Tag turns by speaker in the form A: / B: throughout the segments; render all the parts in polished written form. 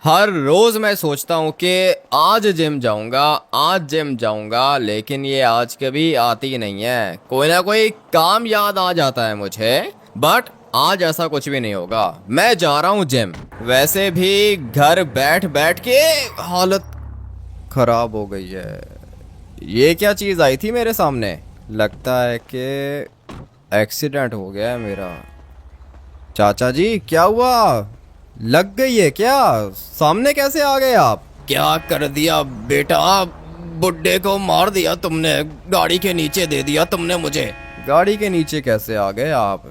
A: हर रोज मैं सोचता हूँ कि आज जिम जाऊंगा, लेकिन ये आज कभी आती नहीं है। कोई ना कोई काम याद आ जाता है मुझे, बट आज ऐसा कुछ भी नहीं होगा। मैं जा रहा हूँ जिम। वैसे भी घर बैठ बैठ के हालत खराब हो गई है। ये क्या चीज आई थी मेरे सामने? लगता है कि एक्सीडेंट हो गया है मेरा। चाचा जी, क्या हुआ? लग गई है क्या? सामने कैसे आ गए आप?
B: क्या कर दिया बेटा? बुड्ढे को मार दिया तुमने, गाड़ी के नीचे दे दिया तुमने मुझे।
A: गाड़ी के नीचे कैसे आ गए आप?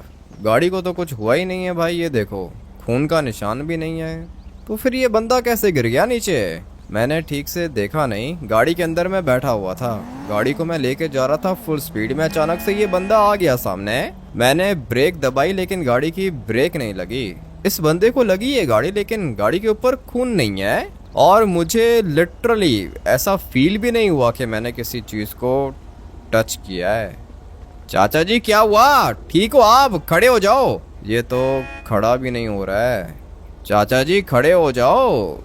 A: गाड़ी को तो कुछ हुआ ही नहीं है भाई, ये देखो खून का निशान भी नहीं है। तो फिर ये बंदा कैसे गिर गया नीचे? मैंने ठीक से देखा नहीं, गाड़ी के अंदर मैं बैठा हुआ था। गाड़ी को मैं लेके जा रहा था फुल स्पीड में, अचानक से ये बंदा आ गया सामने। मैंने ब्रेक दबाई लेकिन गाड़ी की ब्रेक नहीं लगी। इस बंदे को लगी है गाड़ी, लेकिन गाड़ी के ऊपर खून नहीं है। और मुझे लिटरली ऐसा फील भी नहीं हुआ कि मैंने किसी चीज़ को टच किया है। चाचा जी, क्या हुआ? ठीक हो आप? खड़े हो जाओ। ये तो खड़ा भी नहीं हो रहा है। चाचा जी, खड़े हो जाओ।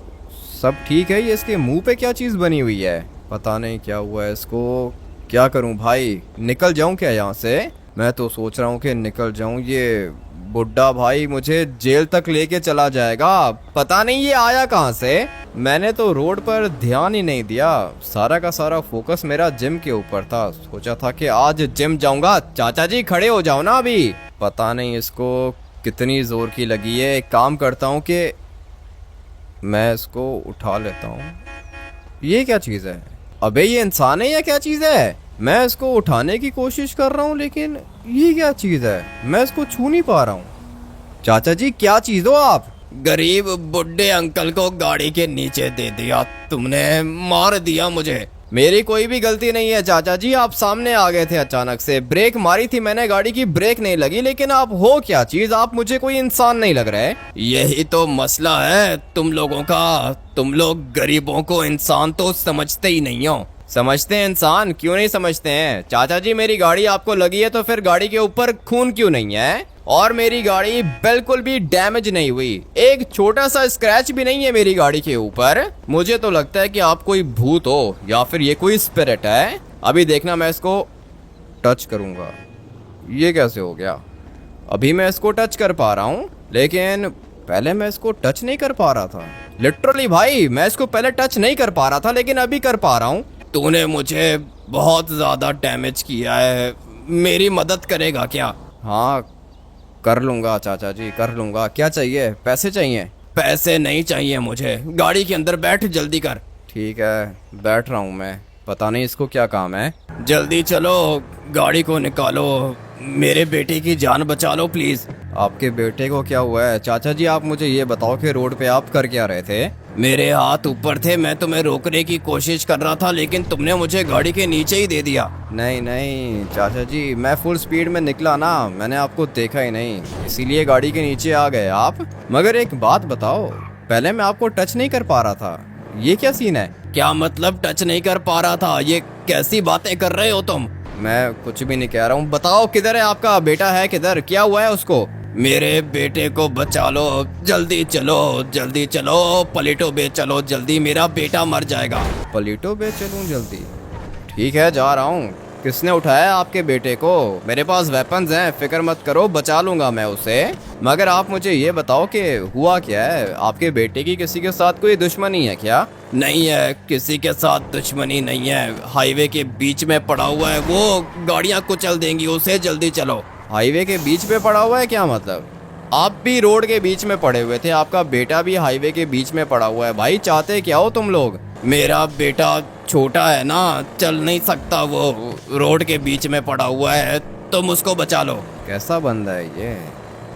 A: सब ठीक है? ये इसके मुंह पे क्या चीज़ बनी हुई है? पता नहीं क्या हुआ है इसको। क्या करूं भाई, निकल जाऊं क्या यहाँ से? मैं तो सोच रहा हूँ कि निकल जाऊं। ये बुड्ढा भाई मुझे जेल तक लेके चला जाएगा। पता नहीं ये आया कहाँ से। मैंने तो रोड पर ध्यान ही नहीं दिया। सारा का सारा फोकस मेरा जिम के ऊपर था। सोचा था कि आज जिम जाऊंगा। चाचा जी, खड़े हो जाओ ना अभी। पता नहीं इसको कितनी जोर की लगी है। एक काम करता हूँ कि मैं इसको उठा लेता हूँ। ये क्या चीज़ है? अबे ये इंसान है या क्या चीज़ है? मैं इसको उठाने की कोशिश कर रहा हूँ, लेकिन ये क्या चीज़ है? मैं इसको छू नहीं पा रहा हूँ। चाचा जी, क्या चीज़ हो आप?
B: गरीब बुड्ढे अंकल को गाड़ी के नीचे दे दिया तुमने, मार दिया मुझे।
A: मेरी कोई भी गलती नहीं है चाचा जी। आप सामने आ गए थे अचानक से, ब्रेक मारी थी मैंने, गाड़ी की ब्रेक नहीं लगी। लेकिन आप हो क्या चीज़? आप मुझे कोई इंसान नहीं लग रहे।
B: यही तो मसला है तुम लोगों का। तुम लोग गरीबों को इंसान तो समझते ही नहीं हो।
A: समझते हैं इंसान, क्यों नहीं समझते हैं? चाचा जी, मेरी गाड़ी आपको लगी है तो फिर गाड़ी के ऊपर खून क्यों नहीं है? और मेरी गाड़ी बिल्कुल भी डैमेज नहीं हुई, एक छोटा सा स्क्रैच भी नहीं है मेरी गाड़ी के ऊपर। मुझे तो लगता है कि आप कोई भूत हो या फिर ये कोई स्पिरिट है। अभी देखना, मैं इसको टच करूंगा। ये कैसे हो गया? अभी मैं इसको टच कर पा रहा हूँ, लेकिन पहले मैं इसको टच नहीं कर पा रहा था। लिटरली भाई, मैं इसको पहले टच नहीं कर पा रहा था, लेकिन अभी कर पा रहा हूँ।
B: तूने मुझे बहुत ज्यादा डैमेज किया है, मेरी मदद करेगा क्या?
A: हाँ, कर लूंगा चाचा जी, कर लूंगा। क्या चाहिए? पैसे चाहिए?
B: पैसे नहीं चाहिए मुझे। गाड़ी के अंदर बैठ, जल्दी कर।
A: ठीक है, बैठ रहा हूँ मैं। पता नहीं इसको क्या काम है।
B: जल्दी चलो, गाड़ी को निकालो, मेरे बेटे की जान बचा लो प्लीज।
A: आपके बेटे को क्या हुआ है? चाचा जी, आप मुझे ये बताओ कि रोड पे आप कर क्या रहे थे?
B: मेरे हाथ ऊपर थे, मैं तुम्हें रोकने की कोशिश कर रहा था, लेकिन तुमने मुझे गाड़ी के नीचे ही दे दिया।
A: नहीं नहीं चाचा जी, मैं फुल स्पीड में निकला ना, मैंने आपको देखा ही नहीं, इसीलिए गाड़ी के नीचे आ गए आप। मगर एक बात बताओ, पहले मैं आपको टच नहीं कर पा रहा था, ये क्या सीन है?
B: क्या मतलब टच नहीं कर पा रहा था? ये कैसी बातें कर रहे हो तुम?
A: मैं कुछ भी नहीं कह रहा हूँ। बताओ, किधर है आपका बेटा? है किधर? क्या हुआ है उसको?
B: मेरे बेटे को बचा लो, जल्दी चलो, जल्दी चलो, पलेटो बे चलो जल्दी, मेरा बेटा मर जाएगा।
A: पलीटो बे चलूं जल्दी? ठीक है, जा रहा हूँ। किसने उठाया आपके बेटे को? मेरे पास वेपन्स हैं, फिक्र मत करो, बचा लूंगा मैं उसे। मगर आप मुझे ये बताओ कि हुआ क्या है? आपके बेटे की किसी के साथ कोई दुश्मनी है क्या?
B: नहीं है, किसी के साथ दुश्मनी नहीं है। हाईवे के बीच में पड़ा हुआ है, वो गाड़ियां कुचल देंगी उसे, जल्दी चलो।
A: हाईवे के बीच पे पड़ा हुआ है क्या मतलब? आप भी रोड के बीच में पड़े हुए थे, आपका बेटा भी हाईवे के बीच में पड़ा हुआ है। भाई, चाहते क्या हो तुम लोग?
B: मेरा बेटा छोटा है ना, चल नहीं सकता, वो रोड के बीच में पड़ा हुआ है, तुम उसको बचा लो।
A: कैसा बंदा है ये?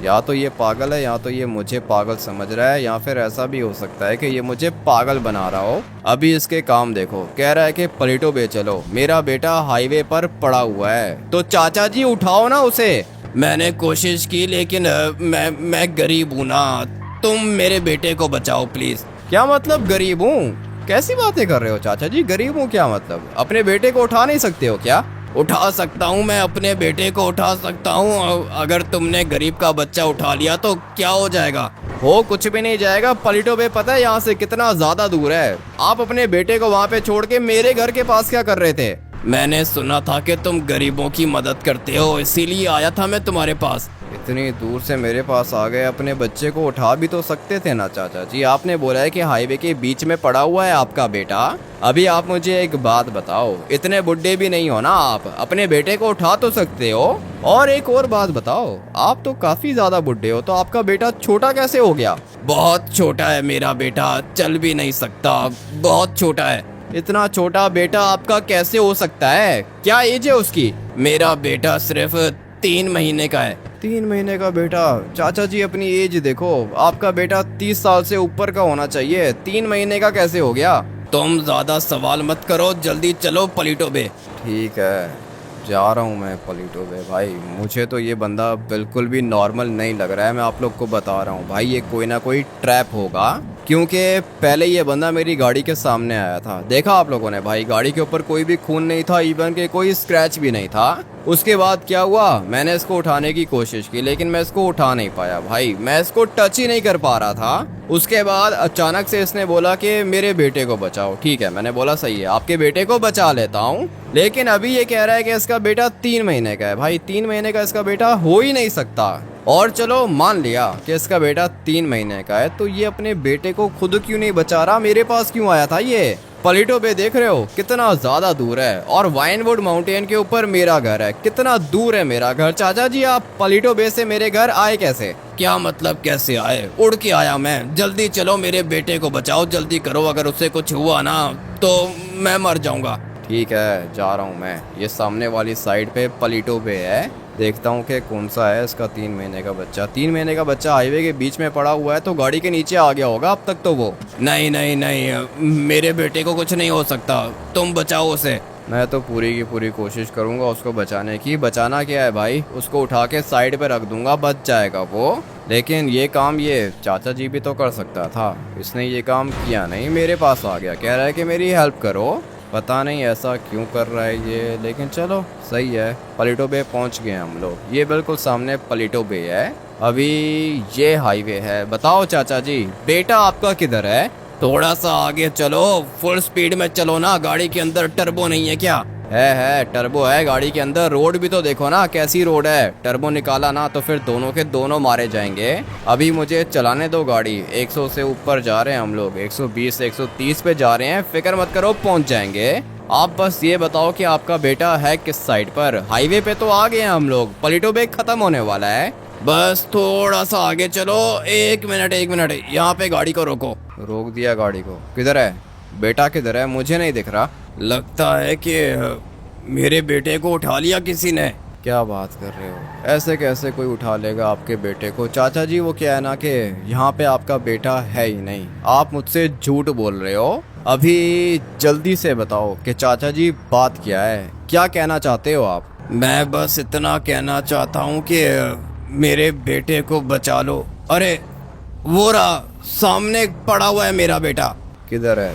A: या तो ये पागल है, या तो ये मुझे पागल समझ रहा है, या फिर ऐसा भी हो सकता है कि ये मुझे पागल बना रहा हो। अभी इसके काम देखो, कह रहा है कि पलीटो बे चलो, मेरा बेटा हाईवे पर पड़ा हुआ है, तो चाचा जी उठाओ ना उसे।
B: मैंने कोशिश की, लेकिन मैं गरीब हूँ ना, तुम मेरे बेटे को बचाओ प्लीज।
A: क्या मतलब गरीब हूँ? कैसी बातें कर रहे हो चाचा जी? गरीब हूँ क्या मतलब? अपने बेटे को उठा नहीं सकते हो क्या?
B: उठा सकता हूँ, मैं अपने बेटे को उठा सकता हूँ। अगर तुमने गरीब का बच्चा उठा लिया तो क्या हो जाएगा?
A: हो कुछ भी नहीं जाएगा पलीटो बे, पता है यहाँ से कितना ज्यादा दूर है? आप अपने बेटे को वहाँ पे छोड़ के मेरे घर के पास क्या कर रहे थे?
B: मैंने सुना था कि तुम गरीबों की मदद करते हो, इसीलिए आया था मैं तुम्हारे पास।
A: इतनी दूर से मेरे पास आ गए, अपने बच्चे को उठा भी तो सकते थे ना चाचा जी। आपने बोला है कि हाईवे के बीच में पड़ा हुआ है आपका बेटा। अभी आप मुझे एक बात बताओ, इतने बुढ़े भी नहीं हो ना आप, अपने बेटे को उठा तो सकते हो। और एक और बात बताओ, आप तो काफी ज्यादा बुढ़े हो, तो आपका बेटा छोटा कैसे हो गया?
B: बहुत छोटा है मेरा बेटा, चल भी नहीं सकता, बहुत छोटा है।
A: इतना छोटा बेटा आपका कैसे हो सकता है? क्या एज है उसकी?
B: मेरा बेटा सिर्फ 3 महीने का है।
A: 3 महीने का बेटा? चाचा जी अपनी एज देखो, आपका बेटा 30 साल से ऊपर का होना चाहिए, 3 महीने का कैसे हो गया?
B: तुम ज्यादा सवाल मत करो, जल्दी चलो पलीटो बे।
A: ठीक है, जा रहा हूँ मैं पलीटो बे। भाई मुझे तो ये बंदा बिल्कुल भी नॉर्मल नहीं लग रहा है, मैं आप लोग को बता रहा हूँ भाई, ये कोई ना कोई ट्रैप होगा। क्योंकि पहले ये बंदा मेरी गाड़ी के सामने आया था, देखा आप लोगों ने भाई, गाड़ी के ऊपर कोई भी खून नहीं था, इवन के कोई स्क्रैच भी नहीं था। उसके बाद क्या हुआ, मैंने इसको उठाने की कोशिश की लेकिन मैं इसको उठा नहीं पाया भाई, मैं इसको टच ही नहीं कर पा रहा था। उसके बाद अचानक से इसने बोला कि मेरे बेटे को बचाओ। ठीक है, मैंने बोला सही है, आपके बेटे को बचा लेता हूँ। लेकिन अभी ये कह रहा है कि इसका बेटा 3 महीने का है। भाई 3 महीने का इसका बेटा हो ही नहीं सकता। और चलो मान लिया कि इसका बेटा 3 महीने का है, तो ये अपने बेटे को खुद क्यों नहीं बचा रहा, मेरे पास क्यों आया था? ये पलीटो बे देख रहे हो कितना ज्यादा दूर है, और वाइनवुड माउंटेन के ऊपर मेरा घर है, कितना दूर है मेरा घर। चाचा जी आप पलीटो बे से मेरे घर आए कैसे?
B: क्या मतलब कैसे आए? उड़ के आया मैं। जल्दी चलो, मेरे बेटे को बचाओ, जल्दी करो, अगर उससे कुछ हुआ ना तो मैं मर जाऊंगा।
A: ठीक है, जा रहा हूँ मैं। ये सामने वाली साइड पे पलीटो बे है, देखता हूँ कि कौन सा है इसका 3 महीने का बच्चा। 3 महीने का बच्चा हाईवे के बीच में पड़ा हुआ है, तो गाड़ी के नीचे आ गया होगा अब तक तो वो।
B: नहीं नहीं नहीं, मेरे बेटे को कुछ नहीं हो सकता, तुम बचाओ उसे।
A: मैं तो पूरी की पूरी कोशिश करूंगा उसको बचाने की। बचाना क्या है भाई, उसको उठा के साइड पे रख दूंगा, बच जाएगा वो। लेकिन ये काम ये चाचा जी भी तो कर सकता था, इसने ये काम किया नहीं, मेरे पास आ गया, कह रहा है कि मेरी हेल्प करो। पता नहीं ऐसा क्यों कर रहा है ये, लेकिन चलो सही है। पलीटो बे पहुंच गए हम लोग, ये बिल्कुल सामने पलीटो बे है। अभी ये हाईवे है। बताओ चाचा जी, बेटा आपका किधर है?
B: थोड़ा सा आगे चलो, फुल स्पीड में चलो ना, गाड़ी के अंदर टर्बो नहीं है क्या?
A: है टर्बो है गाड़ी के अंदर। रोड भी तो देखो ना कैसी रोड है, टर्बो निकाला ना तो फिर दोनों के दोनों मारे जाएंगे। अभी मुझे चलाने दो गाड़ी, 100 से ऊपर जा रहे हैं हम लोग, 120 130 पे जा रहे हैं, फिक्र मत करो पहुंच जाएंगे। आप बस ये बताओ कि आपका बेटा है किस साइड पर? हाईवे पे तो आ गए हैं हम लोग, पलीटो बे खत्म होने वाला है।
B: बस थोड़ा सा आगे चलो, 1 मिनट 1 मिनट, यहाँ पे गाड़ी को रोको।
A: रोक दिया गाड़ी को। किधर है बेटा, किधर है? मुझे नहीं दिख रहा।
B: लगता है कि मेरे बेटे को उठा लिया किसी ने।
A: क्या बात कर रहे हो, ऐसे कैसे कोई उठा लेगा आपके बेटे को? चाचा जी वो क्या है ना कि यहाँ पे आपका बेटा है ही नहीं, आप मुझसे झूठ बोल रहे हो। अभी जल्दी से बताओ कि चाचा जी बात क्या है, क्या कहना चाहते हो आप?
B: मैं बस इतना कहना चाहता हूँ कि मेरे बेटे को बचा लो। अरे वो रहा, सामने पड़ा हुआ है मेरा बेटा।
A: किधर है?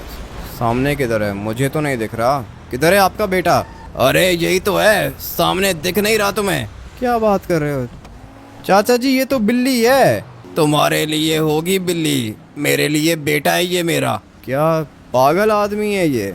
A: सामने किधर है? मुझे तो नहीं दिख रहा। किधर है आपका बेटा?
B: अरे यही तो है, सामने दिख नहीं रहा तुम्हें?
A: क्या बात कर रहे हो चाचा जी, ये तो बिल्ली है।
B: तुम्हारे लिए होगी बिल्ली, मेरे लिए बेटा है ये मेरा।
A: क्या पागल आदमी है ये।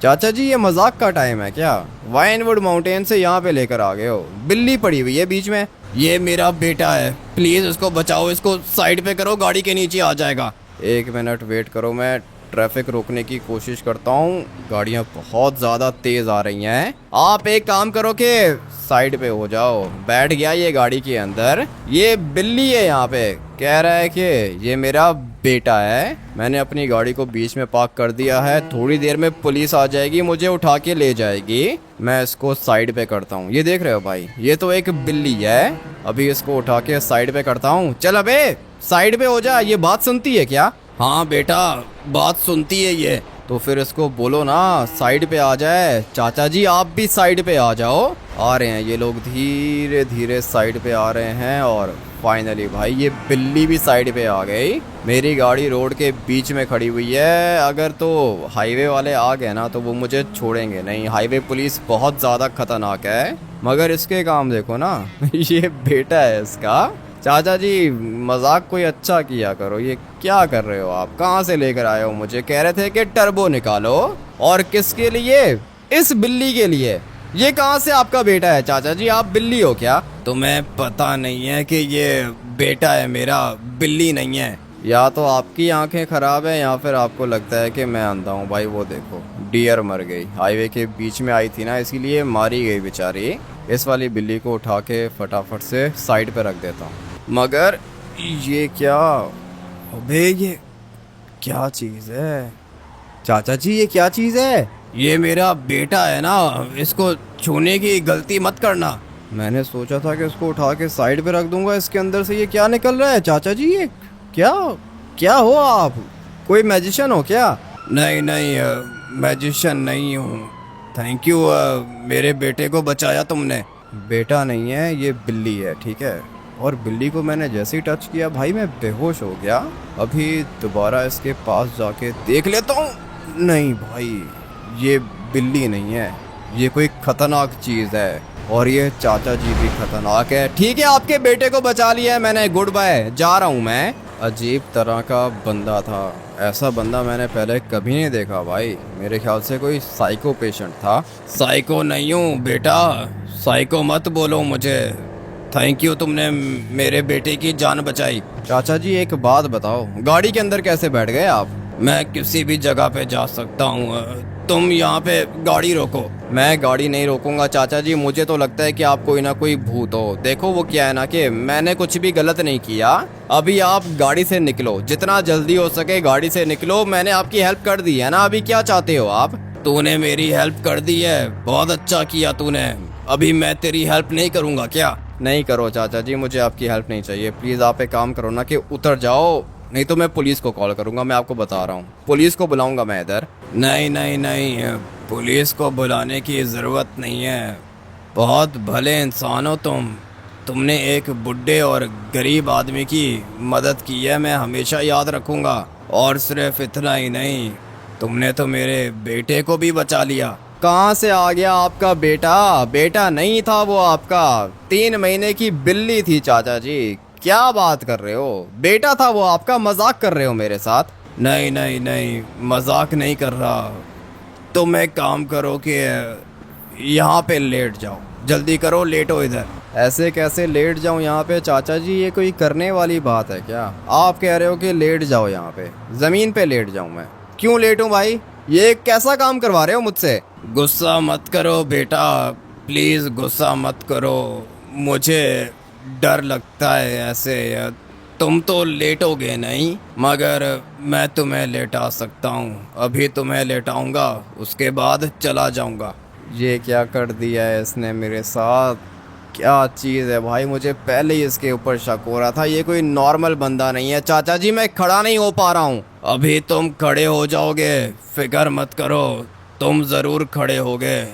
A: चाचा जी ये मजाक का टाइम है क्या? वाइनवुड माउंटेन से यहाँ पे लेकर आ गए हो, बिल्ली पड़ी हुई है बीच में।
B: ये मेरा बेटा है, प्लीज इसको बचाओ, इसको साइड पे करो, गाड़ी के नीचे आ जाएगा।
A: 1 मिनट वेट करो, मैं ट्रैफिक रोकने की कोशिश करता हूँ, गाड़ियाँ बहुत ज़्यादा तेज़ आ रही हैं। आप एक काम करो कि साइड पे हो जाओ। बैठ गया ये गाड़ी के अंदर, ये बिल्ली है यहाँ पे, कह रहा है कि ये मेरा बेटा है। मैंने अपनी गाड़ी को बीच में पार्क कर दिया है, थोड़ी देर में पुलिस आ जाएगी, मुझे उठा के ले जाएगी। मैं इसको साइड पे करता हूँ। ये देख रहे हो भाई, ये तो एक बिल्ली है, अभी इसको उठा के साइड पे करता हूँ। चल अबे साइड पे हो जा, ये बात सुनती है क्या?
B: हाँ बेटा, बात सुनती है ये।
A: तो फिर इसको बोलो ना साइड पे आ जाए। चाचा जी आप भी साइड पे आ जाओ। आ रहे हैं ये लोग, धीरे धीरे साइड पे आ रहे हैं और फाइनली भाई ये बिल्ली भी साइड पे आ गई। मेरी गाड़ी रोड के बीच में खड़ी हुई है। अगर तो हाईवे वाले आ गए ना तो वो मुझे छोड़ेंगे नहीं। हाईवे पुलिस बहुत ज़्यादा खतरनाक है। मगर इसके काम देखो ना ये बेटा है इसका। चाचा जी मजाक कोई अच्छा किया करो। ये क्या कर रहे हो आप? कहाँ से लेकर आए हो मुझे? कह रहे थे कि टर्बो निकालो। और किसके लिए? इस बिल्ली के लिए। ये कहाँ से आपका बेटा है चाचा जी? आप बिल्ली हो क्या?
B: तुम्हें पता नहीं है कि ये बेटा है मेरा, बिल्ली नहीं है।
A: या तो आपकी आंखें खराब है या फिर आपको लगता है कि मैं अंधा हूँ। भाई वो देखो डियर मर गई। हाईवे के बीच में आई थी ना इसीलिए मारी गई बेचारी। इस वाली बिल्ली को उठा के फटाफट से साइड पे रख देता हूँ। मगर ये क्या? अबे ये क्या चीज़ है चाचा जी? ये क्या चीज़ है?
B: ये मेरा बेटा है ना, इसको छूने की गलती मत करना।
A: मैंने सोचा था कि इसको उठा के साइड पे रख दूंगा। इसके अंदर से ये क्या निकल रहा है चाचा जी? ये क्या क्या हो आप? कोई मैजिशियन हो क्या?
B: नहीं नहीं, मैजिशियन नहीं हूँ। थैंक यू, मेरे बेटे को बचाया तुमने।
A: बेटा नहीं है, ये बिल्ली है, ठीक है। और बिल्ली को मैंने जैसे ही टच किया भाई मैं बेहोश हो गया। अभी दोबारा इसके पास जाके देख लेता हूँ। नहीं भाई ये बिल्ली नहीं है, ये कोई खतरनाक चीज़ है। और ये चाचा जी भी खतरनाक है। ठीक है आपके बेटे को बचा लिया है मैंने, गुड बाय, जा रहा हूँ मैं। अजीब तरह का बंदा था। ऐसा बंदा मैंने पहले कभी नहीं देखा भाई। मेरे ख्याल से कोई साइको पेशेंट था।
B: साइको नहीं हूँ बेटा, साइको मत बोलो मुझे। थैंक यू, तुमने मेरे बेटे की जान बचाई।
A: चाचा जी एक बात बताओ, गाड़ी के अंदर कैसे बैठ गए आप?
B: मैं किसी भी जगह पे जा सकता हूँ, तुम यहाँ पे गाड़ी रोको।
A: मैं गाड़ी नहीं रोकूंगा चाचा जी। मुझे तो लगता है कि आप कोई ना कोई भूत हो। देखो वो क्या है ना कि मैंने कुछ भी गलत नहीं किया। अभी आप गाड़ी से निकलो, जितना जल्दी हो सके गाड़ी से निकलो। मैंने आपकी हेल्प कर दी है ना, अभी क्या चाहते हो आप?
B: तूने मेरी हेल्प कर दी है, बहुत अच्छा किया तूने। अभी मैं तेरी हेल्प नहीं करूँगा क्या?
A: नहीं करो चाचा जी, मुझे आपकी हेल्प नहीं चाहिए। प्लीज़ आप एक काम करो ना कि उतर जाओ, नहीं तो मैं पुलिस को कॉल करूंगा। मैं आपको बता रहा हूँ, पुलिस को बुलाऊंगा मैं इधर।
B: नहीं नहीं नहीं, पुलिस को बुलाने की ज़रूरत नहीं है। बहुत भले इंसान हो तुम। तुमने एक बुढ़े और गरीब आदमी की मदद की है, मैं हमेशा याद रखूँगा। और सिर्फ इतना ही नहीं, तुमने तो मेरे बेटे को भी बचा लिया।
A: कहाँ से आ गया आपका बेटा? बेटा नहीं था वो आपका, 3 महीने की बिल्ली थी चाचा जी। क्या बात कर रहे हो? बेटा था वो आपका, मजाक कर रहे हो मेरे साथ?
B: नहीं नहीं नहीं, मजाक नहीं कर रहा। तुम एक काम करो कि यहाँ पे लेट जाओ, जल्दी करो, लेटो इधर।
A: ऐसे कैसे लेट जाऊं यहाँ पे चाचा जी? ये कोई करने वाली बात है क्या? आप कह रहे हो कि लेट जाओ यहाँ पे, जमीन पे लेट जाऊं मैं? क्यों लेटूं भाई? ये कैसा काम करवा रहे हो मुझसे?
B: गुस्सा मत करो बेटा, प्लीज़ गुस्सा मत करो। मुझे डर लगता है ऐसे। तुम तो लेटोगे नहीं, मगर मैं तुम्हें लेटा सकता हूँ। अभी तुम्हें लेटाऊंगा, उसके बाद चला जाऊंगा।
A: ये क्या कर दिया है इसने मेरे साथ? क्या चीज़ है भाई? मुझे पहले ही इसके ऊपर शक हो रहा था। ये कोई नॉर्मल बंदा नहीं है चाचा जी। मैं खड़ा नहीं हो पा रहा हूँ।
B: अभी तुम खड़े हो जाओगे, फिक्र मत करो, तुम ज़रूर खड़े होगे।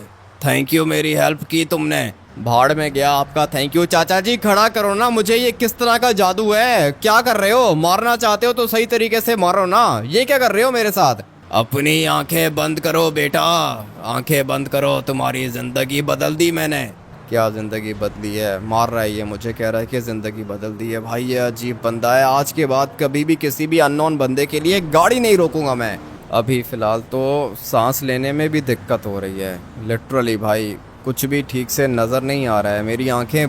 B: थैंक यू, मेरी हेल्प की तुमने।
A: भाड़ में गया आपका थैंक यू। चाचा जी खड़ा करो ना मुझे। ये किस तरह का जादू है? क्या कर रहे हो? मारना चाहते हो तो सही तरीके से मारो ना। ये क्या कर रहे हो मेरे साथ?
B: अपनी आंखें बंद करो बेटा, आंखें बंद करो। तुम्हारी ज़िंदगी बदल दी मैंने।
A: क्या ज़िंदगी बदली है? मार रहा है ये मुझे, कह रहा है कि ज़िंदगी बदल दी है। भाई ये अजीब बंदा है। आज के बाद कभी भी किसी भी अननोन बंदे के लिए गाड़ी नहीं रोकूंगा मैं। अभी फ़िलहाल तो सांस लेने में भी दिक्कत हो रही है लिटरली भाई। कुछ भी ठीक से नज़र नहीं आ रहा है। मेरी आंखें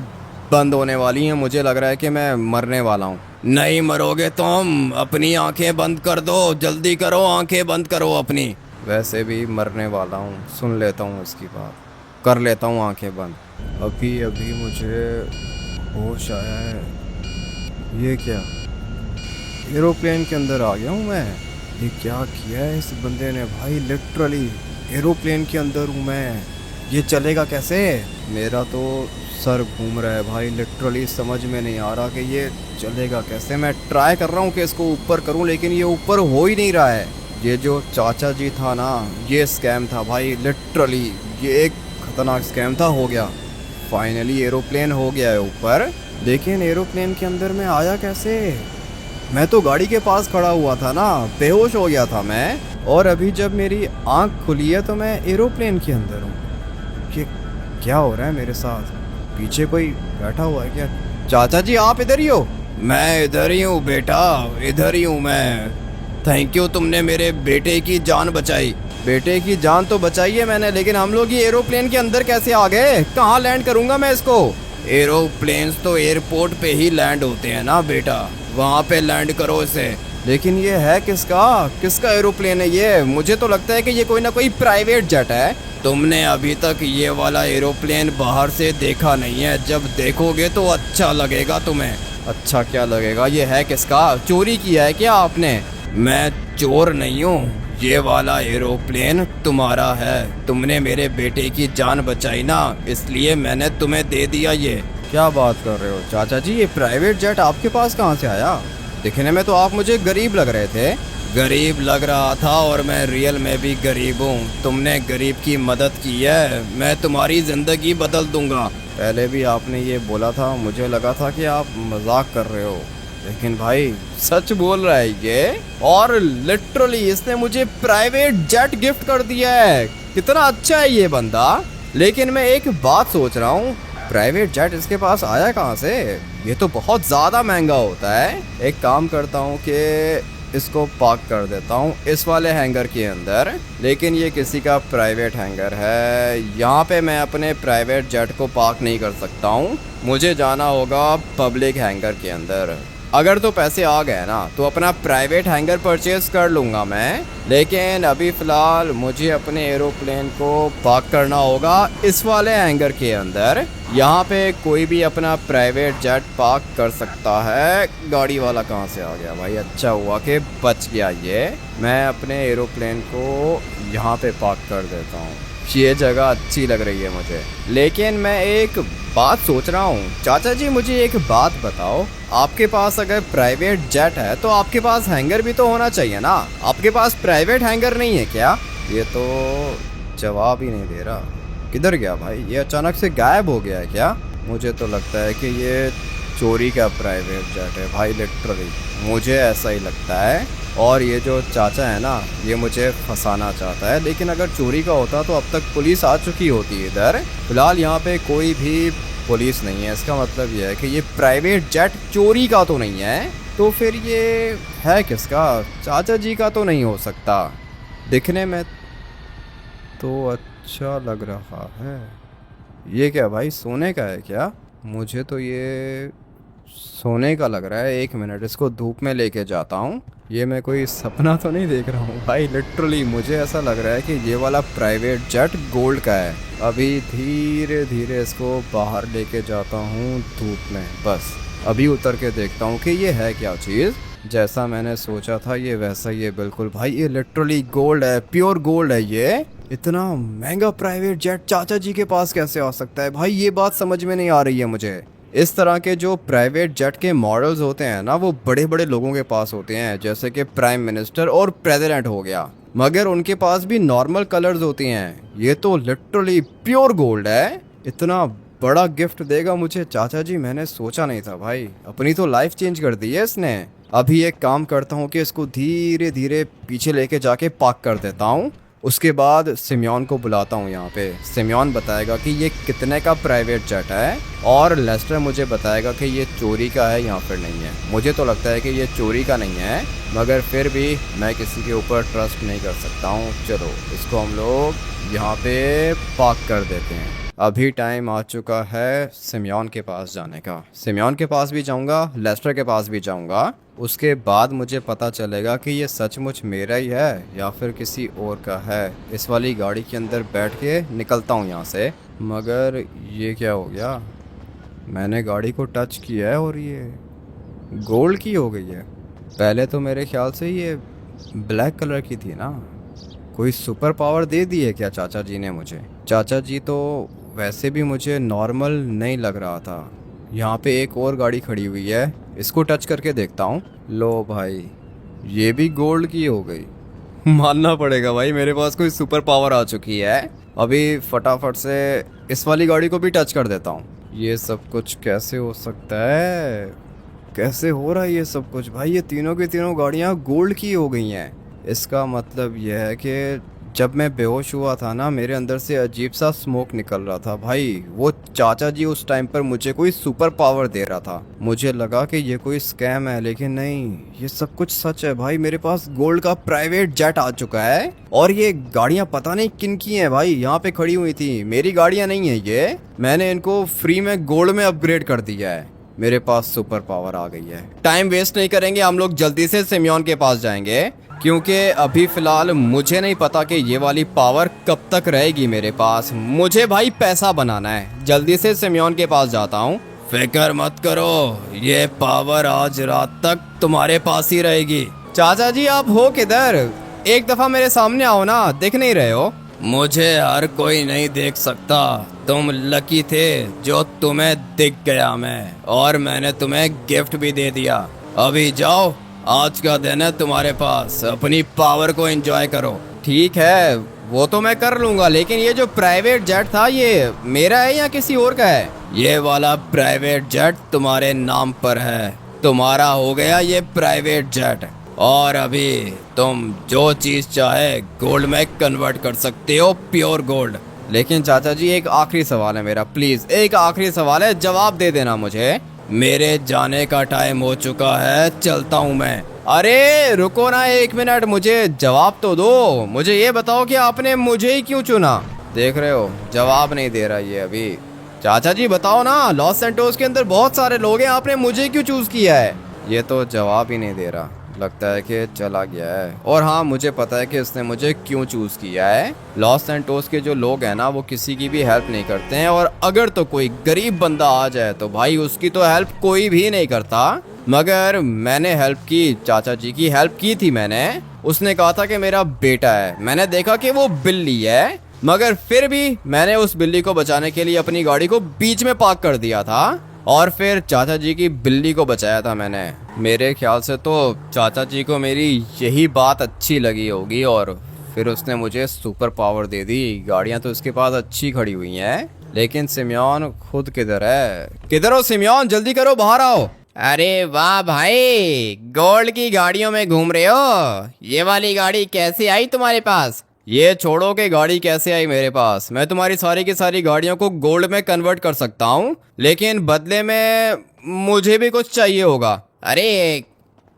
A: बंद होने वाली हैं। मुझे लग रहा है कि मैं मरने वाला हूँ।
B: नहीं मरोगे तुम, अपनी आंखें बंद कर दो, जल्दी करो, आंखें बंद करो अपनी।
A: वैसे भी मरने वाला हूँ, सुन लेता हूँ उसकी बात, कर लेता हूँ आंखें बंद। अभी अभी मुझे होश आया है। ये क्या? एरोप्लेन के अंदर आ गया हूँ मैं। ये क्या किया है इस बंदे ने भाई? लिटरली एरोप्लेन के अंदर हूँ मैं। ये चलेगा कैसे? मेरा तो सर घूम रहा है भाई। लिटरली समझ में नहीं आ रहा कि ये चलेगा कैसे। मैं ट्राई कर रहा हूँ कि इसको ऊपर करूँ, लेकिन ये ऊपर हो ही नहीं रहा है। ये जो चाचा जी था ना, ये स्कैम था भाई। लिटरली ये एक खतरनाक स्कैम था। हो गया फाइनली, एरोप्लेन हो गया है ऊपर। लेकिन एरोप्लेन के अंदर मैं आया कैसे? मैं तो गाड़ी के पास खड़ा हुआ था ना, बेहोश हो गया था मैं, और अभी जब मेरी आंख खुली है तो मैं एरोप्लेन के अंदर हूँ। ये क्या हो रहा है मेरे साथ? पीछे कोई बैठा हुआ है क्या? चाचा जी आप इधर ही हो?
B: मैं इधर ही हूँ बेटा, इधर ही हूँ मैं। थैंक यू, तुमने मेरे बेटे की जान बचाई।
A: बेटे की जान तो बचाई है मैंने, लेकिन हम लोग ये एरोप्लेन के अंदर कैसे आ गए? कहाँ लैंड करूंगा मैं इसको?
B: एरोप्लेन्स तो एयरपोर्ट पे ही लैंड होते हैं ना बेटा, वहाँ पे लैंड करो इसे।
A: लेकिन ये है किसका? किसका एरोप्लेन है ये? मुझे तो लगता है कि ये कोई ना कोई प्राइवेट जेट है।
B: तुमने अभी तक ये वाला एरोप्लेन बाहर से देखा नहीं है, जब देखोगे तो अच्छा लगेगा तुम्हें।
A: अच्छा क्या लगेगा? ये है किसका? चोरी किया है क्या आपने?
B: मैं चोर नहीं हूँ, ये वाला एरोप्लेन तुम्हारा है। तुमने मेरे बेटे की जान बचाई ना, इसलिए मैंने तुम्हें दे दिया ये।
A: क्या बात कर रहे हो चाचा जी? ये प्राइवेट जेट आपके पास कहाँ से आया? दिखने में तो आप मुझे गरीब लग रहे थे।
B: गरीब लग रहा था और मैं रियल में भी गरीब हूँ। तुमने गरीब की मदद की है, मैं तुम्हारी जिंदगी बदल दूंगा।
A: पहले भी आपने ये बोला था, मुझे लगा था कि आप मजाक कर रहे हो, लेकिन भाई सच बोल रहा है ये। और लिटरली इसने मुझे प्राइवेट जेट गिफ्ट कर दिया है। कितना अच्छा है ये बंदा। लेकिन मैं एक बात सोच रहा हूँ, प्राइवेट जेट इसके पास आया कहाँ से? ये तो बहुत ज़्यादा महंगा होता है। एक काम करता हूँ कि इसको पार्क कर देता हूँ इस वाले हैंगर के अंदर। लेकिन ये किसी का प्राइवेट हैंगर है, यहाँ पे मैं अपने प्राइवेट जेट को पार्क नहीं कर सकता हूँ। मुझे जाना होगा पब्लिक हैंगर के अंदर। अगर तो पैसे आ गए ना तो अपना प्राइवेट हैंगर परचेज कर लूँगा मैं, लेकिन अभी फ़िलहाल मुझे अपने एरोप्लेन को पार्क करना होगा इस वाले हैंगर के अंदर। यहाँ पे कोई भी अपना प्राइवेट जेट पार्क कर सकता है। गाड़ी वाला कहाँ से आ गया भाई? अच्छा हुआ कि बच गया ये। मैं अपने एरोप्लेन को यहाँ पे पार्क कर देता हूँ, ये जगह अच्छी लग रही है मुझे। लेकिन मैं एक बात सोच रहा हूँ चाचा जी, मुझे एक बात बताओ, आपके पास अगर प्राइवेट जेट है तो आपके पास हैंगर भी तो होना चाहिए ना? आपके पास प्राइवेट हैंगर नहीं है क्या? ये तो जवाब ही नहीं दे रहा। किधर गया भाई? ये अचानक से गायब हो गया है क्या? मुझे तो लगता है कि ये चोरी का प्राइवेट जेट है भाई, लिटरली मुझे ऐसा ही लगता है। और ये जो चाचा है ना, ये मुझे फंसाना चाहता है। लेकिन अगर चोरी का होता तो अब तक पुलिस आ चुकी होती है इधर। फिलहाल यहाँ पे कोई भी पुलिस नहीं है, इसका मतलब ये है कि ये प्राइवेट जेट चोरी का तो नहीं है। तो फिर ये है किसका? चाचा जी का तो नहीं हो सकता। दिखने में तो अच्छा लग रहा है। ये क्या भाई, सोने का है क्या? मुझे तो ये सोने का लग रहा है। एक मिनट, इसको धूप में लेके जाता हूँ। ये मैं कोई सपना तो नहीं देख रहा हूँ भाई? लिटरली मुझे ऐसा लग रहा है कि ये वाला प्राइवेट जेट गोल्ड का है। अभी धीरे धीरे इसको बाहर लेके जाता हूँ धूप में। बस अभी उतर के देखता हूँ कि ये है क्या चीज़। जैसा मैंने सोचा था ये वैसा ही है बिल्कुल भाई। ये लिटरली गोल्ड है, प्योर गोल्ड है ये। इतना महंगा प्राइवेट जेट चाचा जी के पास कैसे आ सकता है भाई? ये बात समझ में नहीं आ रही है मुझे। इस तरह के जो प्राइवेट जेट के मॉडल्स होते हैं ना, वो बड़े बड़े लोगों के पास होते हैं, जैसे कि प्राइम मिनिस्टर और प्रेसिडेंट हो गया, मगर उनके पास भी नॉर्मल कलर्स होती हैं। ये तो लिटरली प्योर गोल्ड है। इतना बड़ा गिफ्ट देगा मुझे चाचा जी, मैंने सोचा नहीं था भाई। अपनी तो लाइफ चेंज कर दी है इसने। अभी एक काम करता हूँ कि इसको धीरे धीरे पीछे लेके जाके पार्क कर देता हूँ। उसके बाद सिम्योन को बुलाता हूँ यहाँ पे। सिम्योन बताएगा कि ये कितने का प्राइवेट जेट है, और लेस्टर मुझे बताएगा कि ये चोरी का है या फिर नहीं है। मुझे तो लगता है कि ये चोरी का नहीं है, मगर फिर भी मैं किसी के ऊपर ट्रस्ट नहीं कर सकता हूँ। चलो इसको हम लोग यहाँ पे पार्क कर देते हैं। अभी टाइम आ चुका है सिम्योन के पास जाने का। सिम्योन के पास भी जाऊँगा, लेस्टर के पास भी जाऊँगा। उसके बाद मुझे पता चलेगा कि ये सचमुच मेरा ही है या फिर किसी और का है। इस वाली गाड़ी के अंदर बैठ के निकलता हूँ यहाँ से। मगर ये क्या हो गया? मैंने गाड़ी को टच किया है और ये गोल्ड की हो गई है। पहले तो मेरे ख्याल से ये ब्लैक कलर की थी ना। कोई सुपर पावर दे दी है क्या चाचा जी ने मुझे? चाचा जी तो वैसे भी मुझे नॉर्मल नहीं लग रहा था। यहाँ पे एक और गाड़ी खड़ी हुई है, इसको टच करके देखता हूँ। लो भाई, ये भी गोल्ड की हो गई। मानना पड़ेगा भाई, मेरे पास कोई सुपर पावर आ चुकी है। अभी फटाफट से इस वाली गाड़ी को भी टच कर देता हूँ। ये सब कुछ कैसे हो सकता है? कैसे हो रहा है ये सब कुछ भाई? ये तीनों की तीनों गाड़ियाँ गोल्ड की हो गई हैं। इसका मतलब यह है कि जब मैं बेहोश हुआ था ना, मेरे अंदर से अजीब सा स्मोक निकल रहा था भाई। वो चाचा जी उस टाइम पर मुझे कोई सुपर पावर दे रहा था। मुझे लगा कि ये कोई स्कैम है, लेकिन नहीं, ये सब कुछ सच है भाई। मेरे पास गोल्ड का प्राइवेट जेट आ चुका है और ये गाड़ियां पता नहीं किन की हैं भाई। यहाँ पे खड़ी हुई थी, मेरी गाड़ियां नहीं है ये। मैंने इनको फ्री में गोल्ड में अपग्रेड कर दिया है। मेरे पास सुपर पावर आ गई है। टाइम वेस्ट नहीं करेंगे, हम लोग जल्दी से सिमियोन के पास जाएंगे, क्योंकि अभी फिलहाल मुझे नहीं पता कि ये वाली पावर कब तक रहेगी मेरे पास। मुझे भाई पैसा बनाना है। जल्दी से सिमियोन के पास जाता हूँ।
B: फिक्र मत करो, ये पावर आज रात तक तुम्हारे पास ही रहेगी।
A: चाचा जी आप हो किधर? एक दफा मेरे सामने आओ ना, दिख नहीं रहे हो।
B: मुझे हर कोई नहीं देख सकता। तुम लकी थे जो तुम्हें दिख गया मैं, और मैंने तुम्हें गिफ्ट भी दे दिया। अभी जाओ, आज का दिन है तुम्हारे पास, अपनी पावर को एंजॉय करो।
A: ठीक है, वो तो मैं कर लूंगा, लेकिन ये जो प्राइवेट जेट था ये मेरा है या किसी और का है?
B: ये वाला प्राइवेट जेट तुम्हारे नाम पर है, तुम्हारा हो गया ये प्राइवेट जेट। और अभी तुम जो चीज चाहे गोल्ड में कन्वर्ट कर सकते हो, प्योर गोल्ड।
A: लेकिन चाचा जी एक आखिरी सवाल है मेरा, प्लीज एक आखिरी सवाल है, जवाब दे देना मुझे।
B: मेरे जाने का टाइम हो चुका है, चलता हूँ मैं।
A: अरे रुको ना एक मिनट, मुझे जवाब तो दो। मुझे ये बताओ कि आपने मुझे ही क्यों चुना? देख रहे हो जवाब नहीं दे रहा ये अभी। चाचा जी बताओ ना, लॉस सैंटोस के अंदर बहुत सारे लोग हैं, आपने मुझे क्यों चूज किया है? ये तो जवाब ही नहीं दे रहा, लगता है कि चला गया है। और हाँ, मुझे पता है कि इसने मुझे क्यों चूज किया है। लॉस सैंटोस के जो लोग हैं ना, वो किसी की भी हेल्प नहीं करते हैं, और अगर तो कोई गरीब बंदा आ जाए तो भाई उसकी तो हेल्प कोई भी नहीं करता। मगर मैंने हेल्प की, चाचा जी की हेल्प की थी मैंने। उसने कहा था कि मेरा बेटा है, मैंने देखा कि वो बिल्ली है, मगर फिर भी मैंने उस बिल्ली को बचाने के लिए अपनी गाड़ी को बीच में पार्क कर दिया था, और फिर चाचा जी की बिल्ली को बचाया था मैंने। मेरे ख्याल से तो चाचा जी को मेरी यही बात अच्छी लगी होगी, और फिर उसने मुझे सुपर पावर दे दी। गाड़ियां तो उसके पास अच्छी खड़ी हुई हैं, लेकिन सिमियोन खुद किधर है? किधर हो सिमियोन? जल्दी करो, बाहर आओ।
B: अरे वाह भाई, गोल्ड की गाड़ियों में घूम रहे हो। ये वाली गाड़ी कैसे आई तुम्हारे पास?
A: ये छोड़ो कि गाड़ी कैसे आई मेरे पास। मैं तुम्हारी सारी की सारी गाड़ियों को गोल्ड में कन्वर्ट कर सकता हूँ, लेकिन बदले में मुझे भी कुछ चाहिए होगा।
B: अरे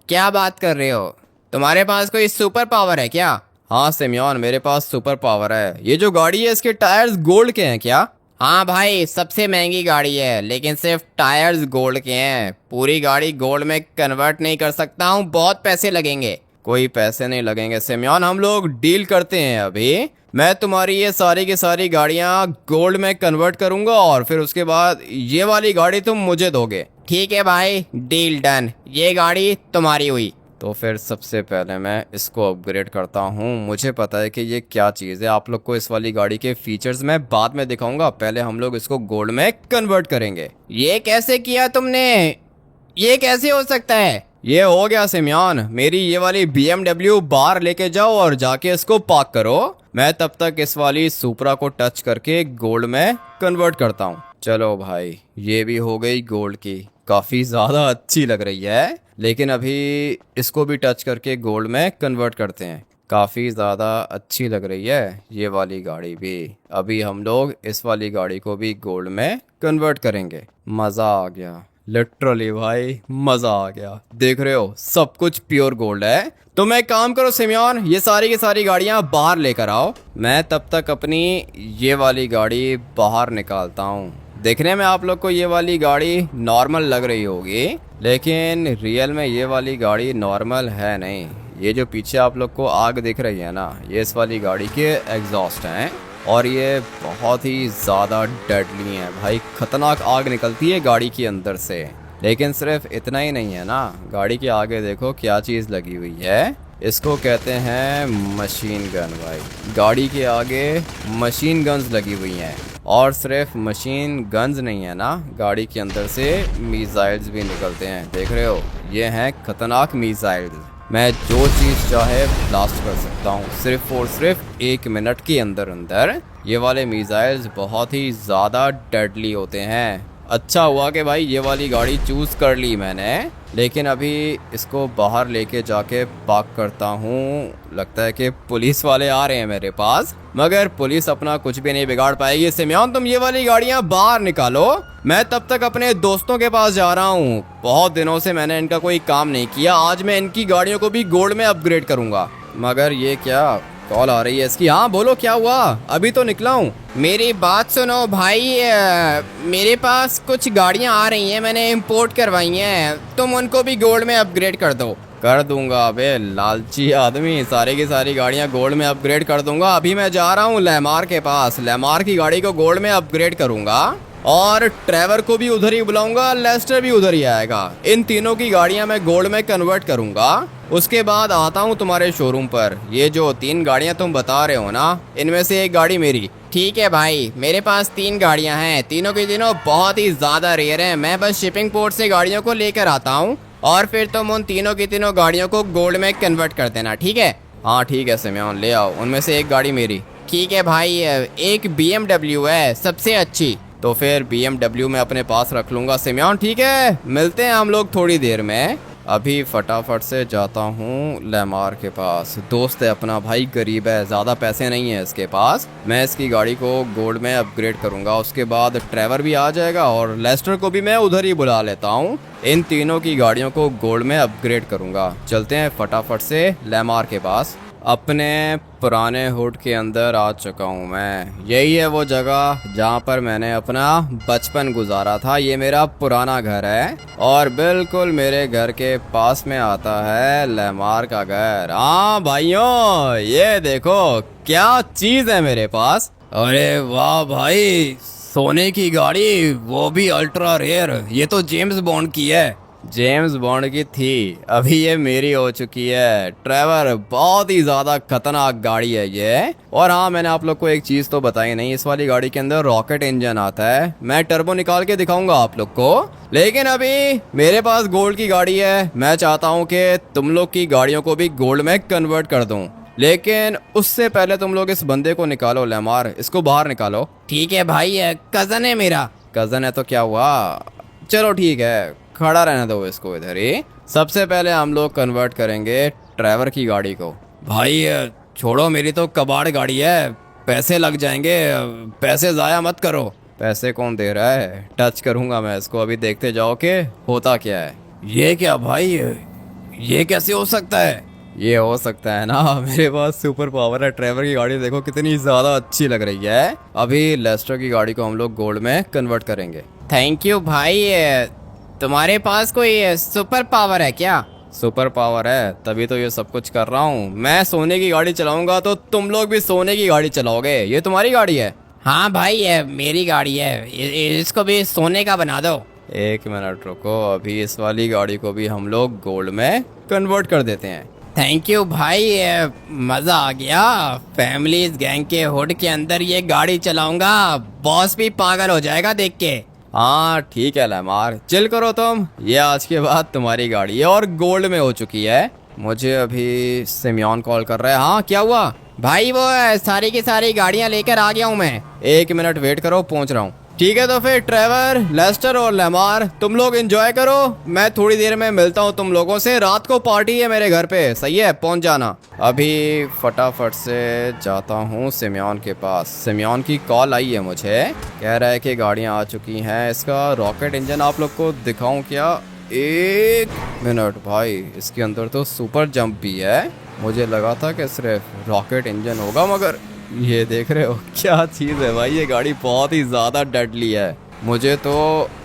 B: क्या बात कर रहे हो, तुम्हारे पास कोई सुपर पावर है क्या?
A: हाँ सिमियोन, मेरे पास सुपर पावर है। ये जो गाड़ी है इसके टायर्स गोल्ड के हैं क्या?
B: हाँ भाई, सबसे महंगी गाड़ी है, लेकिन सिर्फ टायर्स गोल्ड के हैं। पूरी गाड़ी गोल्ड में कन्वर्ट नहीं कर सकता हूँ, बहुत पैसे लगेंगे।
A: कोई पैसे नहीं लगेंगे सिमियोन, हम लोग डील करते हैं अभी। मैं तुम्हारी ये सारी की सारी गाड़ियाँ गोल्ड में कन्वर्ट करूंगा, और फिर उसके बाद ये वाली गाड़ी तुम मुझे दोगे।
B: ठीक है भाई, डील डन। ये गाड़ी तुम्हारी हुई।
A: तो फिर सबसे पहले मैं इसको अपग्रेड करता हूँ। मुझे पता है कि ये क्या चीज़ है। आप लोग को इस वाली गाड़ी के फीचर्स मैं बाद में दिखाऊंगा, पहले हम लोग इसको गोल्ड में कन्वर्ट करेंगे।
B: ये कैसे किया तुमने? ये कैसे हो सकता है?
A: ये हो गया सिमियोन, मेरी ये वाली BMW बाहर लेके जाओ और जाके इसको पार्क करो। मैं तब तक इस वाली सुपरा को टच करके गोल्ड में कन्वर्ट करता हूँ। चलो भाई, ये भी हो गई गोल्ड की, काफ़ी ज़्यादा अच्छी लग रही है। लेकिन अभी इसको भी टच करके गोल्ड में कन्वर्ट करते हैं। काफ़ी ज़्यादा अच्छी लग रही है ये वाली गाड़ी भी। अभी हम लोग इस वाली गाड़ी को भी गोल्ड में कन्वर्ट करेंगे। मज़ा आ गया, लिटरली भाई मज़ा आ गया। देख रहे हो सब कुछ प्योर गोल्ड है। तो मैं काम करो सिमियोन, ये सारी की सारी गाड़ियाँ बाहर लेकर आओ। मैं तब तक अपनी ये वाली गाड़ी बाहर निकालता हूँ। देखने में आप लोग को ये वाली गाड़ी नॉर्मल लग रही होगी, लेकिन रियल में ये वाली गाड़ी नॉर्मल है नहीं। ये जो पीछे आप लोग को आग दिख रही है ना, ये इस वाली गाड़ी के एग्जॉस्ट हैं, और ये बहुत ही ज़्यादा डेडली हैं भाई। खतरनाक आग निकलती है गाड़ी के अंदर से। लेकिन सिर्फ इतना ही नहीं है ना, गाड़ी के आगे देखो क्या चीज़ लगी हुई है। इसको कहते हैं मशीन गन भाई। गाड़ी के आगे मशीन गन्स लगी हुई हैं, और सिर्फ मशीन गन्स नहीं है ना, गाड़ी के अंदर से मिसाइल्स भी निकलते हैं। देख रहे हो, ये हैं खतरनाक मिसाइल्स। मैं जो चीज़ चाहे ब्लास्ट कर सकता हूँ सिर्फ और सिर्फ 1 मिनट के अंदर अंदर। ये वाले मिसाइल्स बहुत ही ज़्यादा डेडली होते हैं। अच्छा हुआ कि भाई ये वाली गाड़ी चूज़ कर ली मैंने, लेकिन अभी इसको बाहर लेके जाके पार्क करता हूँ। लगता है कि पुलिस वाले आ रहे हैं मेरे पास, मगर पुलिस अपना कुछ भी नहीं बिगाड़ पाएगी। सिमयोन तुम ये वाली गाड़ियाँ बाहर निकालो, मैं तब तक अपने दोस्तों के पास जा रहा हूँ। बहुत दिनों से मैंने इनका कोई काम नहीं किया, आज मैं इनकी गाड़ियों को भी गोल्ड में अपग्रेड करूँगा। मगर ये क्या कॉल आ रही है इसकी? हाँ बोलो क्या हुआ, अभी तो निकला हूँ।
B: मेरी बात सुनो भाई, मेरे पास कुछ गाड़ियाँ आ रही हैं, मैंने इंपोर्ट करवाई हैं, तुम उनको भी गोल्ड में अपग्रेड कर दो।
A: कर दूंगा अबे लालची आदमी, सारी की सारी गाड़ियां गोल्ड में अपग्रेड कर दूंगा। अभी मैं जा रहा हूँ लेमार के पास, लेमार की गाड़ी को गोल्ड में अपग्रेड करूंगा और ट्रेवर को भी उधर ही बुलाऊंगा, लेस्टर भी उधर ही आएगा। इन तीनों की गाड़ियां मैं गोल्ड में कन्वर्ट करूंगा। उसके बाद आता हूँ तुम्हारे शोरूम पर। ये जो 3 गाड़ियां तुम बता रहे हो ना, इनमें से एक गाड़ी मेरी।
B: ठीक है भाई, मेरे पास 3 गाड़ियाँ हैं, तीनों की तीनों बहुत ही ज़्यादा रेयर हैं। मैं बस शिपिंग पोर्ट से गाड़ियों को लेकर आता हूँ और फिर तुम उन तीनों की तीनों गाड़ियों को गोल्ड में कन्वर्ट कर देना, ठीक है?
A: हाँ ठीक है सिमयोन, ले आओ, उनमें से एक गाड़ी मेरी।
B: ठीक है भाई, एक BMW है सबसे अच्छी।
A: तो फिर BMW में अपने पास रख लूंगा सिमयोन, ठीक है? मिलते हैं हम लोग थोड़ी देर में। अभी फटाफट से जाता हूँ लेमार के पास। दोस्त है अपना भाई, गरीब है, ज़्यादा पैसे नहीं है इसके पास। मैं इसकी गाड़ी को गोल्ड में अपग्रेड करूँगा, उसके बाद ट्रेवर भी आ जाएगा और लेस्टर को भी मैं उधर ही बुला लेता हूँ। इन तीनों की गाड़ियों को गोल्ड में अपग्रेड करूँगा। चलते हैं फटाफट से लेमार के पास। अपने पुराने हुड के अंदर आ चुका हूँ मैं। यही है वो जगह जहाँ पर मैंने अपना बचपन गुजारा था। ये मेरा पुराना घर है और बिल्कुल मेरे घर के पास में आता है लेमार का घर। हाँ भाइयों, ये देखो क्या चीज़ है मेरे पास।
B: अरे वाह भाई, सोने की गाड़ी, वो भी अल्ट्रा रेयर। ये तो जेम्स बॉन्ड की है।
A: जेम्स बॉन्ड की थी, अभी ये मेरी हो चुकी है। ट्रेवर बहुत ही ज़्यादा खतरनाक गाड़ी है ये। और हाँ, मैंने आप लोग को एक चीज़ तो बताई नहीं, इस वाली गाड़ी के अंदर रॉकेट इंजन आता है। मैं टर्बो निकाल के दिखाऊंगा आप लोग को, लेकिन अभी मेरे पास गोल्ड की गाड़ी है। मैं चाहता हूँ कि तुम लोग की गाड़ियों को भी गोल्ड में कन्वर्ट कर दूँ, लेकिन उससे पहले तुम लोग इस बंदे को निकालो लेमार, इसको बाहर निकालो।
B: ठीक है भाई, कज़न है मेरा।
A: कज़न है तो क्या हुआ, चलो ठीक है, खड़ा रहने दो इसको इधर ही। सबसे पहले हम लोग कन्वर्ट करेंगे ट्रेवर की गाड़ी को।
B: भाई छोड़ो, मेरी तो कबाड़ गाड़ी है, पैसे लग जाएंगे, पैसे ज़ाया मत करो।
A: पैसे कौन दे रहा है, टच करूंगा मैं इसको, अभी देखते जाओ कि होता क्या है।
B: ये क्या भाई, ये कैसे हो सकता है?
A: ये हो सकता है ना, मेरे पास सुपर पावर है। ट्रेवर की गाड़ी देखो कितनी ज़्यादा अच्छी लग रही है। अभी लेस्टर की गाड़ी को हम लोग गोल्ड में कन्वर्ट करेंगे।
B: थैंक यू भाई। तुम्हारे पास कोई सुपर पावर है क्या?
A: सुपर पावर है तभी तो ये सब कुछ कर रहा हूँ। मैं सोने की गाड़ी चलाऊंगा तो तुम लोग भी सोने की गाड़ी चलाओगे। ये तुम्हारी गाड़ी है?
B: हाँ भाई, मेरी गाड़ी है, इसको भी सोने का बना दो।
A: एक मिनट रुको, अभी इस वाली गाड़ी को भी हम लोग गोल्ड में कन्वर्ट कर देते हैं।
B: थैंक यू भाई, मज़ा आ गया। फैमिलीज गैंग के हुड के अंदर ये गाड़ी चलाऊंगा, बॉस भी पागल हो जाएगा देख के।
A: हाँ ठीक है लेमार, चिल करो तुम, ये आज के बाद तुम्हारी गाड़ी है और गोल्ड में हो चुकी है। मुझे अभी सिमयोन कॉल कर रहा है। हाँ क्या हुआ?
B: भाई वो सारी की सारी गाड़ियाँ लेकर आ गया हूँ मैं।
A: 1 मिनट वेट करो, पहुँच रहा हूँ। ठीक है तो फिर ट्रेवर, लेस्टर और लेमार तुम लोग एंजॉय करो, मैं थोड़ी देर में मिलता हूँ तुम लोगों से। रात को पार्टी है मेरे घर पे, सही है? पहुँच जाना। अभी फटाफट से जाता हूँ सिमयोन के पास। सिमयोन की कॉल आई है मुझे, कह रहा है कि गाड़ियाँ आ चुकी हैं। इसका रॉकेट इंजन आप लोग को दिखाऊँ क्या? 1 मिनट भाई, इसके अंदर तो सुपर जंप भी है। मुझे लगा था कि सिर्फ रॉकेट इंजन होगा, मगर ये देख रहे हो क्या चीज़ है भाई। ये गाड़ी बहुत ही ज़्यादा डेडली है, मुझे तो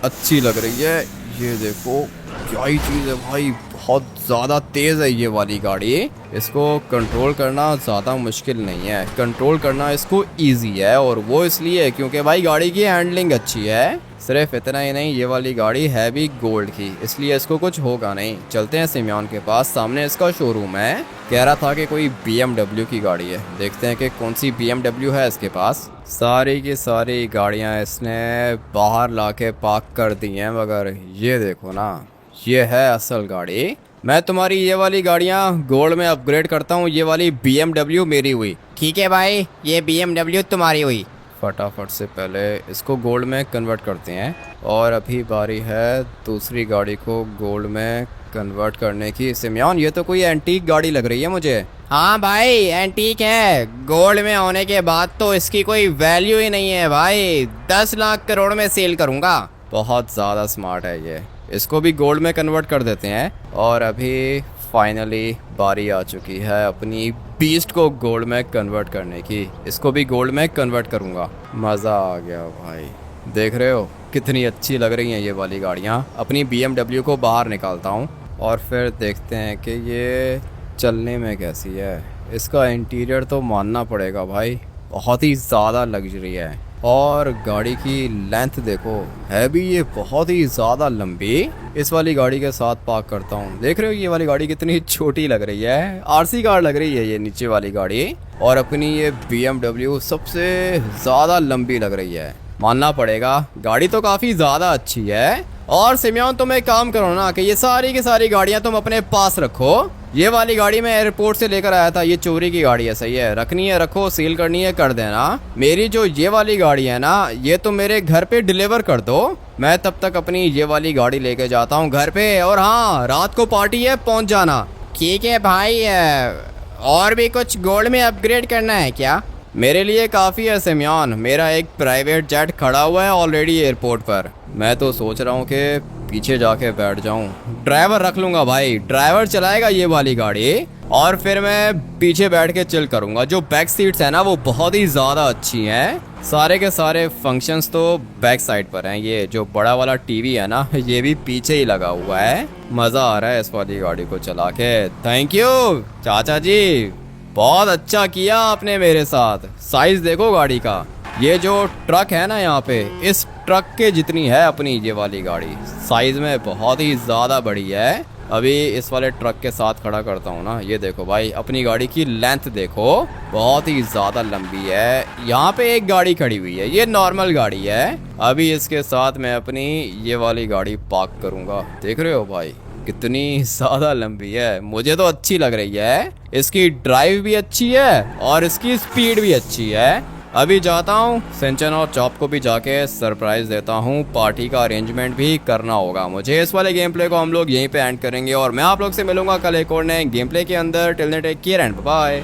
A: अच्छी लग रही है। ये देखो क्या ही चीज़ है भाई, बहुत ज़्यादा तेज़ है ये वाली गाड़ी। इसको कंट्रोल करना ज़्यादा मुश्किल नहीं है, कंट्रोल करना इसको इजी है, और वो इसलिए क्योंकि भाई गाड़ी की हैंडलिंग अच्छी है। सिर्फ इतना ही नहीं, ये वाली गाड़ी है भी गोल्ड की, इसलिए इसको कुछ होगा नहीं। चलते हैं सिमयोन के पास, सामने इसका शोरूम है। कह रहा था कि कोई BMW की गाड़ी है, देखते हैं कि कौन सी BMW है इसके पास। सारी की सारी गाड़ियां इसने बाहर लाके पार्क कर दी हैं, मगर ये देखो ना, ये है असल गाड़ी। मैं तुम्हारी ये वाली गाड़ियाँ गोल्ड में अपग्रेड करता हूँ, ये वाली BMW मेरी हुई।
B: ठीक है भाई, ये BMW तुम्हारी हुई।
A: फटाफट से पहले इसको गोल्ड में कन्वर्ट करते हैं और अभी बारी है दूसरी गाड़ी को गोल्ड में कन्वर्ट करने की। सिमयान ये तो कोई एंटीक गाड़ी लग रही है मुझे।
B: हाँ भाई एंटीक है, गोल्ड में होने के बाद तो इसकी कोई वैल्यू ही नहीं है भाई, 10 लाख करोड़ में सेल करूँगा।
A: बहुत ज़्यादा स्मार्ट है ये, इसको भी गोल्ड में कन्वर्ट कर देते हैं। और अभी फाइनली बारी आ चुकी है अपनी बीस्ट को गोल्ड में कन्वर्ट करने की। इसको भी गोल्ड में कन्वर्ट करूँगा। मज़ा आ गया भाई, देख रहे हो कितनी अच्छी लग रही हैं ये वाली गाड़ियाँ। अपनी BMW को बाहर निकालता हूँ और फिर देखते हैं कि ये चलने में कैसी है। इसका इंटीरियर तो मानना पड़ेगा भाई, बहुत ही ज़्यादा लग्जरी है। और गाड़ी की लेंथ देखो, है भी ये बहुत ही ज़्यादा लंबी। इस वाली गाड़ी के साथ पार्क करता हूँ। देख रहे हो ये वाली गाड़ी कितनी छोटी लग रही है, RC कार लग रही है ये नीचे वाली गाड़ी। और अपनी ये BMW सबसे ज़्यादा लंबी लग रही है, मानना पड़ेगा। गाड़ी तो काफ़ी ज़्यादा अच्छी है। और सिमयान तुम एक काम करो ना कि ये सारी की सारी गाड़ियाँ तुम अपने पास रखो। ये वाली गाड़ी मैं एयरपोर्ट से लेकर आया था, ये चोरी की गाड़ी है, सही है, रखनी है रखो, सील करनी है कर देना। मेरी जो ये वाली गाड़ी है ना, ये तो मेरे घर पे डिलीवर कर दो। मैं तब तक अपनी ये वाली गाड़ी लेके जाता हूँ घर पे। और हाँ, रात को पार्टी है, पहुँच जाना।
B: ठीक है भाई, और भी कुछ गोल्ड में अपग्रेड करना है क्या?
A: मेरे लिए काफ़ी है सिमयान, मेरा एक प्राइवेट जेट खड़ा हुआ है ऑलरेडी एयरपोर्ट पर। मैं तो सोच रहा हूँ कि पीछे जाके बैठ जाऊँ, ड्राइवर रख लूँगा भाई, ड्राइवर चलाएगा ये वाली गाड़ी और फिर मैं पीछे बैठ के चिल करूँगा। जो बैक सीट्स है ना वो बहुत ही ज़्यादा अच्छी हैं, सारे के सारे फंक्शंस तो बैक साइड पर हैं। ये जो बड़ा वाला टीवी है ना, ये भी पीछे ही लगा हुआ है। मज़ा आ रहा है इस वाली गाड़ी को चला के। थैंक यू चाचा जी, बहुत अच्छा किया आपने मेरे साथ। साइज देखो गाड़ी का, ये जो ट्रक है ना यहाँ पे, इस ट्रक के जितनी है अपनी ये वाली गाड़ी, साइज में बहुत ही ज़्यादा बड़ी है। अभी इस वाले ट्रक के साथ खड़ा करता हूँ ना, ये देखो भाई अपनी गाड़ी की लेंथ देखो, बहुत ही ज़्यादा लंबी है। यहाँ पे एक गाड़ी खड़ी हुई है, ये नॉर्मल गाड़ी है। अभी इसके साथ मैं अपनी ये वाली गाड़ी पार्क करूँगा। देख रहे हो भाई कितनी ज़्यादा लंबी है, मुझे तो अच्छी लग रही है। इसकी ड्राइव भी अच्छी है और इसकी स्पीड भी अच्छी है। अभी जाता हूँ सिंचन और चॉप को भी जाके सरप्राइज देता हूँ, पार्टी का अरेंजमेंट भी करना होगा मुझे। इस वाले गेम प्ले को हम लोग यहीं पे एंड करेंगे और मैं आप लोग से मिलूंगा कल एक और नए गेम प्ले के अंदर। Till then take care and bye.